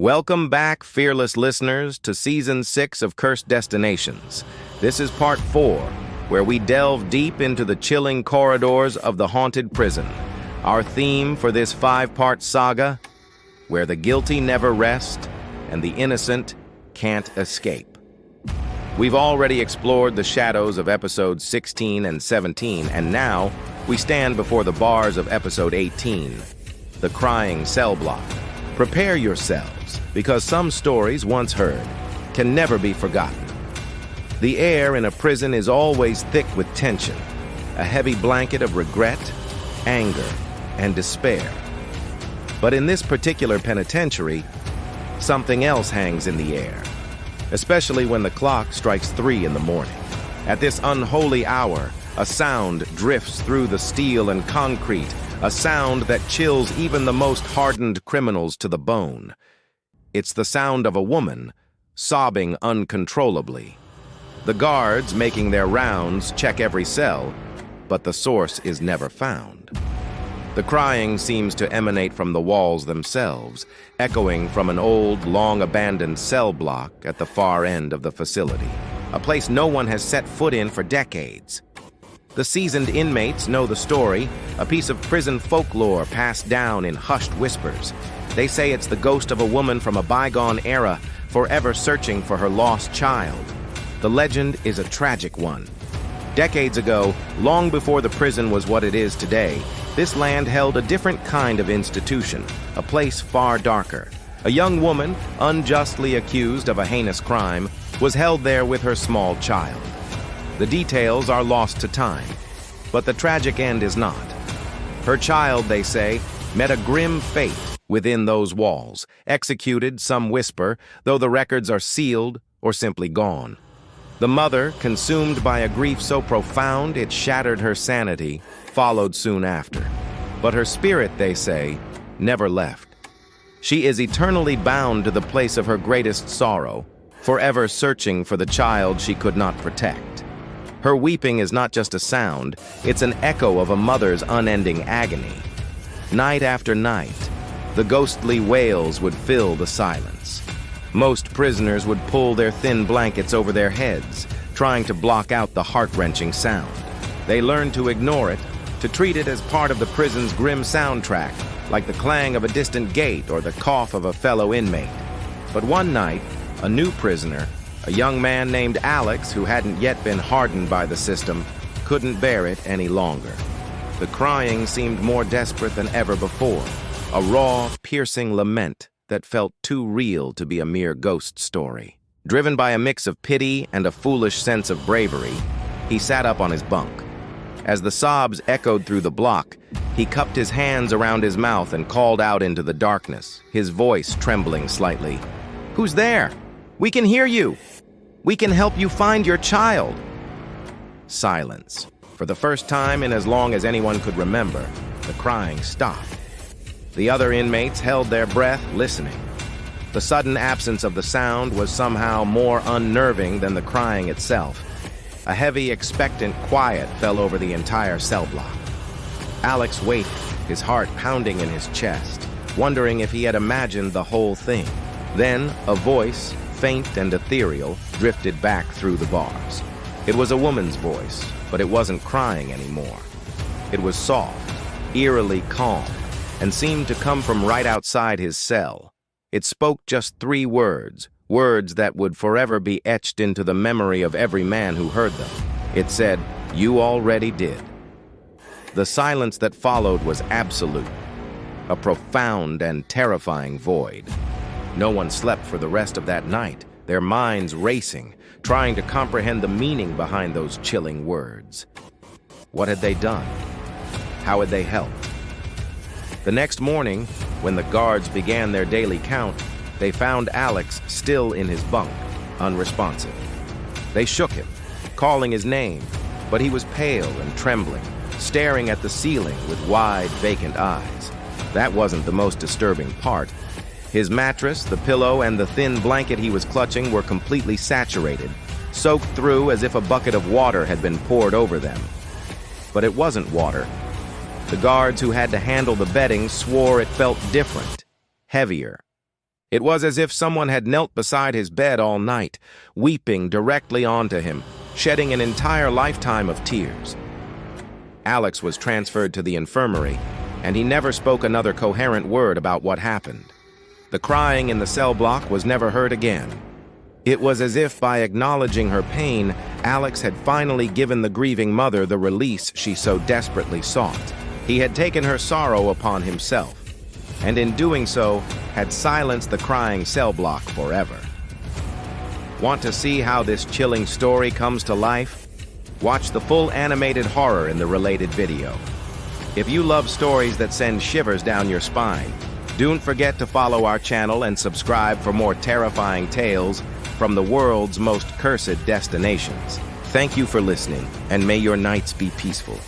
Welcome back, fearless listeners, to Season 6 of Cursed Destinations. This is Part 4, where we delve deep into the chilling corridors of the haunted prison. Our theme for this 5-part saga, where the guilty never rest and the innocent can't escape. We've already explored the shadows of Episodes 16 and 17, and now we stand before the bars of Episode 18, the Crying Cellblock. Prepare yourselves, because some stories once heard can never be forgotten. The air in a prison is always thick with tension, a heavy blanket of regret, anger, and despair. But in this particular penitentiary, something else hangs in the air, especially when the clock strikes 3 in the morning. At this unholy hour, a sound drifts through the steel and concrete, a sound that chills even the most hardened criminals to the bone. It's the sound of a woman sobbing uncontrollably. The guards making their rounds check every cell, but the source is never found. The crying seems to emanate from the walls themselves, echoing from an old, long-abandoned cell block at the far end of the facility, a place no one has set foot in for decades. The seasoned inmates know the story, a piece of prison folklore passed down in hushed whispers. They say it's the ghost of a woman from a bygone era, forever searching for her lost child. The legend is a tragic one. Decades ago, long before the prison was what it is today, this land held a different kind of institution, a place far darker. A young woman, unjustly accused of a heinous crime, was held there with her small child. The details are lost to time, but the tragic end is not. Her child, they say, met a grim fate within those walls, executed, some whisper, though the records are sealed or simply gone. The mother, consumed by a grief so profound it shattered her sanity, followed soon after. But her spirit, they say, never left. She is eternally bound to the place of her greatest sorrow, forever searching for the child she could not protect. Her weeping is not just a sound, it's an echo of a mother's unending agony. Night after night, the ghostly wails would fill the silence. Most prisoners would pull their thin blankets over their heads, trying to block out the heart-wrenching sound. They learned to ignore it, to treat it as part of the prison's grim soundtrack, like the clang of a distant gate or the cough of a fellow inmate. But one night, a new prisoner, a young man named Alex, who hadn't yet been hardened by the system, couldn't bear it any longer. The crying seemed more desperate than ever before, a raw, piercing lament that felt too real to be a mere ghost story. Driven by a mix of pity and a foolish sense of bravery, he sat up on his bunk. As the sobs echoed through the block, he cupped his hands around his mouth and called out into the darkness, his voice trembling slightly. "Who's there? We can hear you! We can help you find your child!" Silence. For the first time in as long as anyone could remember, the crying stopped. The other inmates held their breath, listening. The sudden absence of the sound was somehow more unnerving than the crying itself. A heavy, expectant quiet fell over the entire cell block. Alex waited, his heart pounding in his chest, wondering if he had imagined the whole thing. Then, a voice, faint and ethereal, drifted back through the bars. It was a woman's voice, but it wasn't crying anymore. It was soft, eerily calm, and seemed to come from right outside his cell. It spoke just 3 words, words that would forever be etched into the memory of every man who heard them. It said, "You already did." The silence that followed was absolute, a profound and terrifying void. No one slept for the rest of that night, their minds racing, trying to comprehend the meaning behind those chilling words. What had they done? How had they helped? The next morning, when the guards began their daily count, they found Alex still in his bunk, unresponsive. They shook him, calling his name, but he was pale and trembling, staring at the ceiling with wide, vacant eyes. That wasn't the most disturbing part. His mattress, the pillow, and the thin blanket he was clutching were completely saturated, soaked through as if a bucket of water had been poured over them. But it wasn't water. The guards who had to handle the bedding swore it felt different, heavier. It was as if someone had knelt beside his bed all night, weeping directly onto him, shedding an entire lifetime of tears. Alex was transferred to the infirmary, and he never spoke another coherent word about what happened. The crying in the cell block was never heard again. It was as if by acknowledging her pain, Alex had finally given the grieving mother the release she so desperately sought. He had taken her sorrow upon himself, and in doing so, had silenced the crying cell block forever. Want to see how this chilling story comes to life? Watch the full animated horror in the related video. If you love stories that send shivers down your spine, don't forget to follow our channel and subscribe for more terrifying tales from the world's most cursed destinations. Thank you for listening, and may your nights be peaceful.